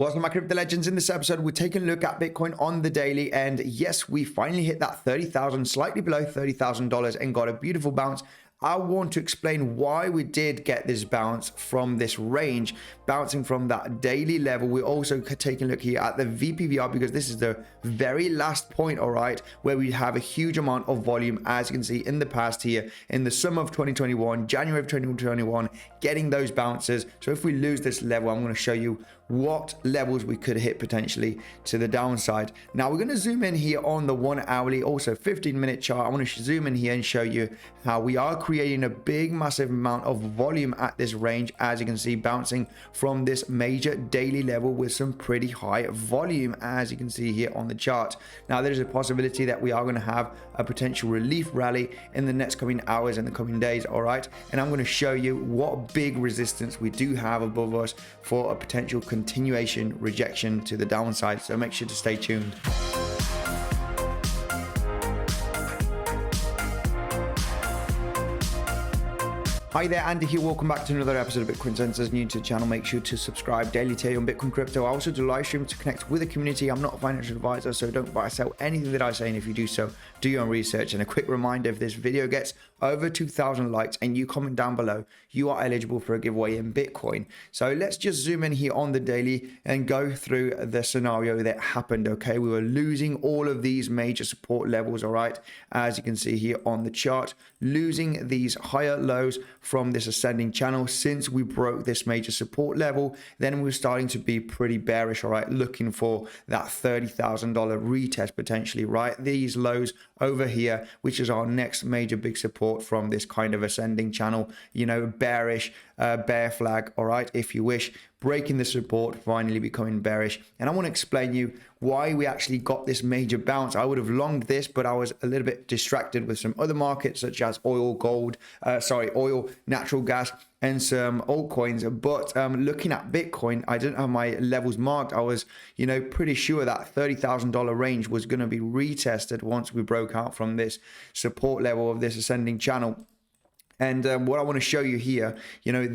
What's up, my crypto legends? In this episode, we're taking a look at Bitcoin on the daily, and yes, we finally hit that 30,000, slightly below $30,000, and got a beautiful bounce. I want to explain why we did get this bounce from this range, bouncing from that daily level. We're also taking a look here at the VPVR because this is the very last point, all right, where we have a huge amount of volume, as you can see in the past here, in the summer of 2021, January of 2021, getting those bounces. So if we lose this level, I'm going to show you what levels we could hit potentially to the downside. Now we're going to zoom in here on the 1 hourly, also 15-minute chart. I want to zoom in here and show you how we are creating a big massive amount of volume at this range, as you can see, bouncing from this major daily level with some pretty high volume, as you can see here on the chart. Now there's a possibility that we are going to have a potential relief rally in the next coming hours and the coming days, all right, and I'm going to show you what big resistance we do have above us for a potential continuation rejection to the downside. So make sure to stay tuned. Hi there, Andy here. Welcome back to another episode of Bitcoinsensus. New to the channel, make sure to subscribe. Daily take on Bitcoin crypto. I also do live streams to connect with the community. I'm not a financial advisor, so don't buy or sell anything that I say, and if you do so, do your own research. And a quick reminder, if this video gets over 2,000 likes and you comment down below, you are eligible for a giveaway in Bitcoin. So let's just zoom in here on the daily and go through the scenario that happened. Okay, we were losing all of these major support levels, all right, as you can see here on the chart, losing these higher lows from this ascending channel. Since we broke this major support level, then we're starting to be pretty bearish, all right, looking for that $30,000 retest potentially, right? These lows over here, which is our next major big support from this kind of ascending channel, you know, bearish, bear flag, all right, if you wish, breaking the support, finally becoming bearish. And I want to explain you why we actually got this major bounce. I would have longed this, but I was a little bit distracted with some other markets such as oil, oil, natural gas, and some altcoins. But looking at Bitcoin, I didn't have my levels marked. I was, you know, pretty sure that $30,000 range was going to be retested once we broke out from this support level of this ascending channel. And what I want to show you here, you know,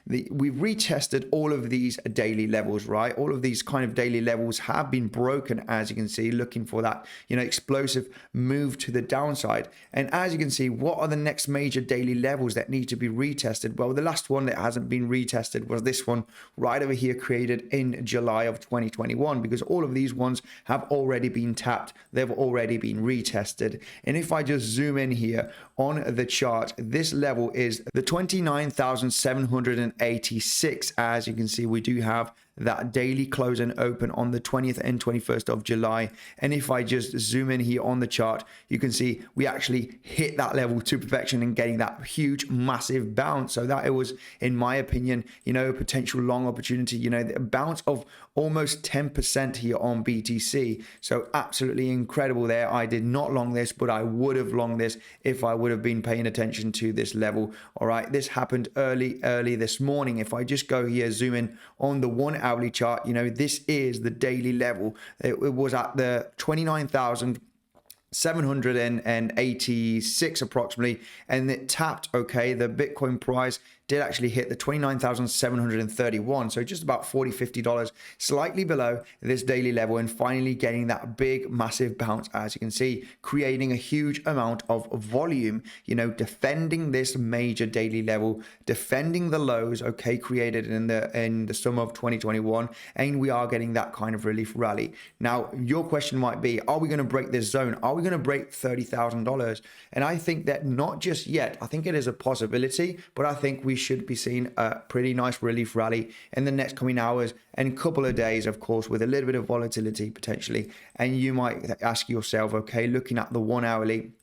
we've retested all of these daily levels, right? All of these kind of daily levels have been broken, as you can see, looking for that, you know, explosive move to the downside. And as you can see, what are the next major daily levels that need to be retested? Well, the last one that hasn't been retested was this one right over here, created in July of 2021, because all of these ones have already been tapped. They've already been retested. And if I just zoom in here on the chart, this level is the 29,786. As you can see, we do have that daily close and open on the 20th and 21st of July. And if I just zoom in here on the chart, you can see we actually hit that level to perfection and getting that huge, massive bounce. So that it was, in my opinion, you know, a potential long opportunity, you know, a bounce of almost 10% here on BTC. So absolutely incredible there. I did not long this, but I would have longed this if I would have been paying attention to this level. All right, this happened early this morning. If I just go here, zoom in on the 1 hourly chart, you know, this is the daily level. It was at the 29,786 approximately, and it tapped, okay, the Bitcoin price did actually hit the 29,731, so just about $40-50, slightly below this daily level, and finally getting that big massive bounce, as you can see, creating a huge amount of volume, you know, defending this major daily level, defending the lows, okay, created in the summer of 2021, and we are getting that kind of relief rally. Now your question might be, are we going to break this zone? Are we going to break $30,000? And I think that not just yet. I think it is a possibility, but I think we should be seeing a pretty nice relief rally in the next coming hours and couple of days, of course, with a little bit of volatility potentially. And you might ask yourself, okay, looking at the 1 hourly,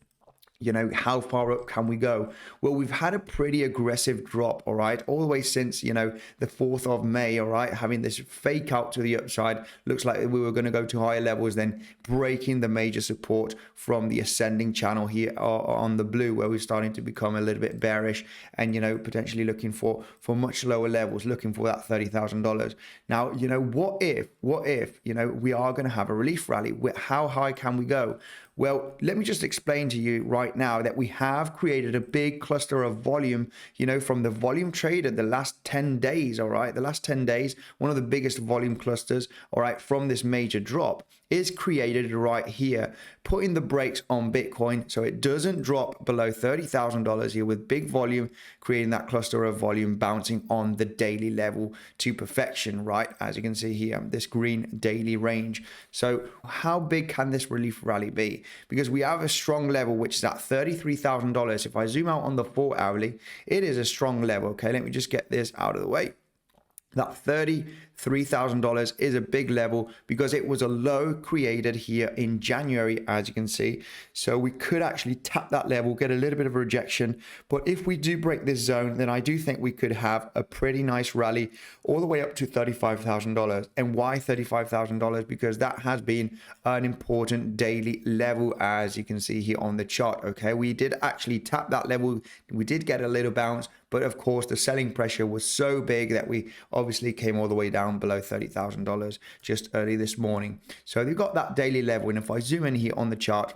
you know, how far up can we go? Well, we've had a pretty aggressive drop, all right, all the way since, you know, the 4th of May, all right, having this fake out to the upside. Looks like we were going to go to higher levels, then breaking the major support from the ascending channel here on the blue, where we're starting to become a little bit bearish and, you know, potentially looking for much lower levels, looking for that $30,000. Now, you know, what if, you know, we are going to have a relief rally? How high can we go? Well, let me just explain to you right right now that we have created a big cluster of volume, you know, from the volume trade at the last 10 days, all right? The last 10 days, one of the biggest volume clusters, all right, from this major drop is created right here, putting the brakes on Bitcoin so it doesn't drop below $30,000 here with big volume, creating that cluster of volume bouncing on the daily level to perfection, right? As you can see here, this green daily range. So how big can this relief rally be? Because we have a strong level, which is at $33,000. If I zoom out on the 4 hourly, it is a strong level. Okay, let me just get this out of the way. That $33,000 is a big level because it was a low created here in January, as you can see. So we could actually tap that level, get a little bit of a rejection. But if we do break this zone, then I do think we could have a pretty nice rally all the way up to $35,000. And why $35,000? Because that has been an important daily level, as you can see here on the chart. Okay, we did actually tap that level. We did get a little bounce, but of course the selling pressure was so big that we obviously came all the way down below $30,000 just early this morning. So they've got that daily level. And if I zoom in here on the chart,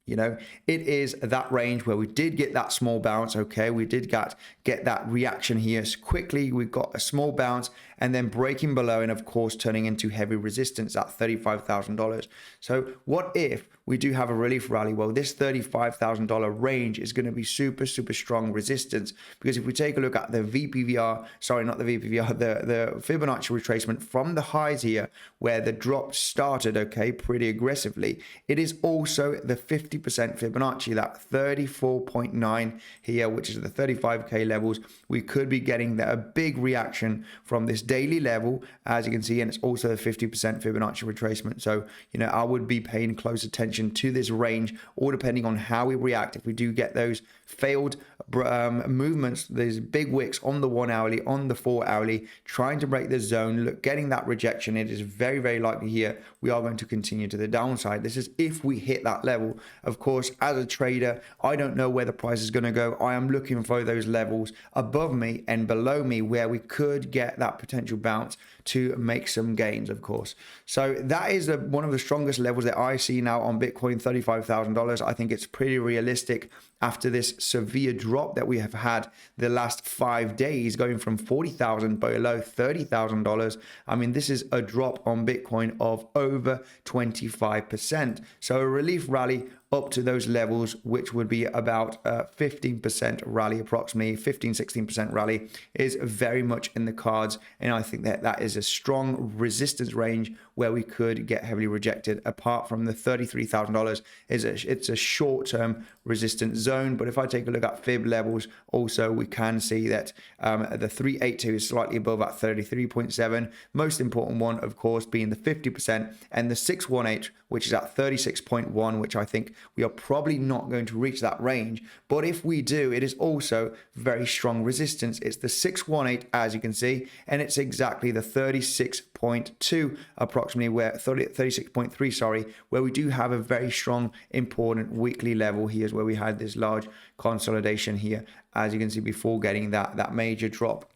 you know, it is that range where we did get that small bounce. Okay, we did get that reaction here quickly. We got a small bounce and then breaking below, and of course turning into heavy resistance at $35,000. So what if we do have a relief rally? Well, this $35,000 range is going to be super strong resistance, because if we take a look at the VPVR, sorry, not the VPVR, the Fibonacci retracement from the highs here where the drop started, okay, pretty aggressively, it is also the 50% Fibonacci, that 34.9 here, which is the 35k levels. We could be getting a big reaction from this daily level, as you can see, and it's also the 50% Fibonacci retracement. So, you know, I would be paying close attention to this range, or depending on how we react, if we do get those failed movements, these big wicks on the 1 hourly, on the 4 hourly, trying to break the zone, look, getting that rejection, it is very likely here we are going to continue to the downside. This is if we hit that level. Of course, as a trader, I don't know where the price is going to go. I am looking for those levels above me and below me where we could get that potential bounce to make some gains, of course. So that is one of the strongest levels that I see now on Bitcoin, $35,000. I think it's pretty realistic after this severe drop that we have had the last 5 days, going from 40,000 below $30,000. I mean, this is a drop on Bitcoin of over 25%. So a relief rally up to those levels, which would be about 15% rally, approximately 15-16% rally, is very much in the cards. And I think that that is a strong resistance range where we could get heavily rejected. Apart from the $33,000, it's a short-term resistance zone. But if I take a look at fib levels, also we can see that the 382 is slightly above at 33.7. Most important one, of course, being the 50%, and the 618, which is at 36.1, which I think we are probably not going to reach that range. But if we do, it is also very strong resistance. It's the 618, as you can see, and it's exactly the 36.2 approximately, where 36.3, sorry, where we do have a very strong, important weekly level. Here's where we had this large consolidation here, as you can see, before getting that major drop.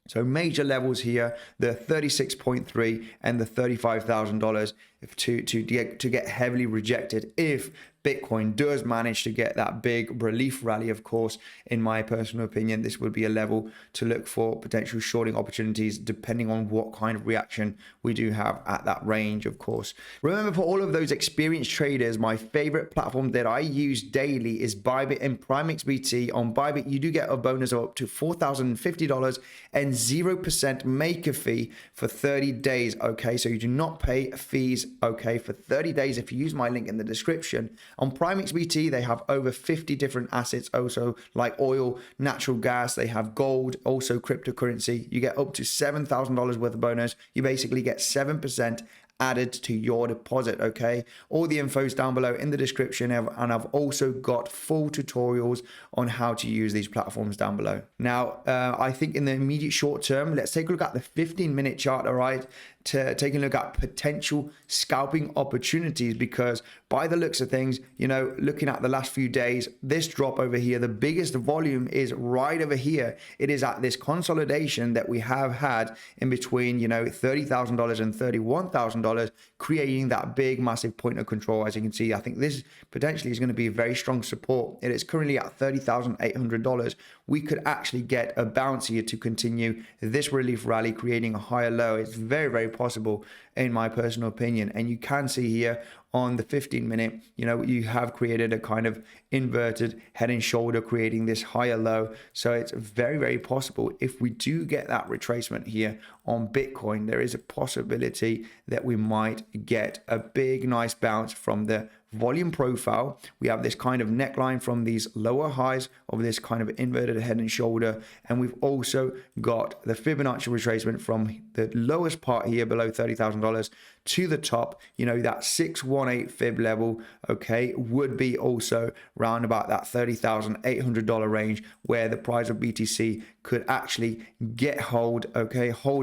So major levels here, the 36.3 and the $35,000 to get heavily rejected if Bitcoin does manage to get that big relief rally. Of course, in my personal opinion, this would be a level to look for potential shorting opportunities, depending on what kind of reaction we do have at that range, of course. Remember, for all of those experienced traders, my favorite platform that I use daily is Bybit and PrimeXBT. On Bybit, you do get a bonus of up to $4,050 and 0% maker fee for 30 days. Okay, so you do not pay fees, okay, for 30 days if you use my link in the description. On PrimeXBT, they have over 50 different assets, also like oil, natural gas, they have gold, also cryptocurrency. You get up to $7,000 worth of bonus. You basically get 7% added to your deposit. Okay, all the info is down below in the description, and I've also got full tutorials on how to use these platforms down below. Now I think in the immediate short term, let's take a look at the 15-minute chart. All right, to take a look at potential scalping opportunities, because by the looks of things, you know, looking at the last few days, this drop over here, the biggest volume is right over here. It is at this consolidation that we have had in between, you know, $30,000 and $31,000, creating that big massive point of control. As you can see, I think this potentially is going to be a very strong support. It is currently at $30,800. We could actually get a bounce here to continue this relief rally, creating a higher low. It's very, very possible in my personal opinion. And you can see here on the 15-minute, you know, you have created a kind of inverted head and shoulder, creating this higher low. So it's very, very possible if we do get that retracement here on Bitcoin, there is a possibility that we might get a big, nice bounce from the volume profile. We have this kind of neckline from these lower highs of this kind of inverted head and shoulder. And we've also got the Fibonacci retracement from the lowest part here below $30,000 to the top, you know, that 618 fib level, okay, would be also round about that $30,800 range, where the price of BTC could actually get hold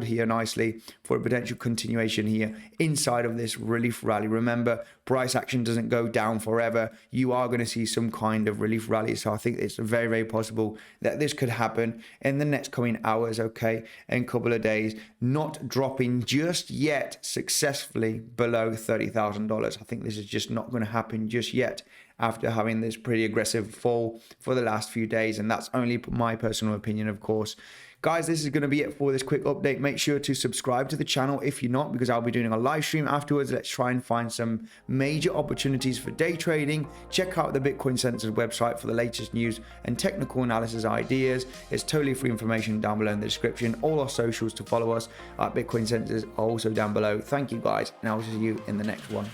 here nicely for a potential continuation here inside of this relief rally. Remember, price action doesn't go down forever. You are going to see some kind of relief rally. So I think it's very, very possible that this could happen in the next coming hours, okay, and couple of days, not dropping just yet successfully below $30,000. I think this is just not going to happen just yet after having this pretty aggressive fall for the last few days. And that's only my personal opinion, of course. Guys, this is going to be it for this quick update. Make sure to subscribe to the channel if you're not, because I'll be doing a live stream afterwards. Let's try and find some major opportunities for day trading. Check out the Bitcoinsensus website for the latest news and technical analysis ideas. It's totally free information down below in the description. All our socials to follow us at Bitcoinsensus are also down below. Thank you guys, and I'll see you in the next one.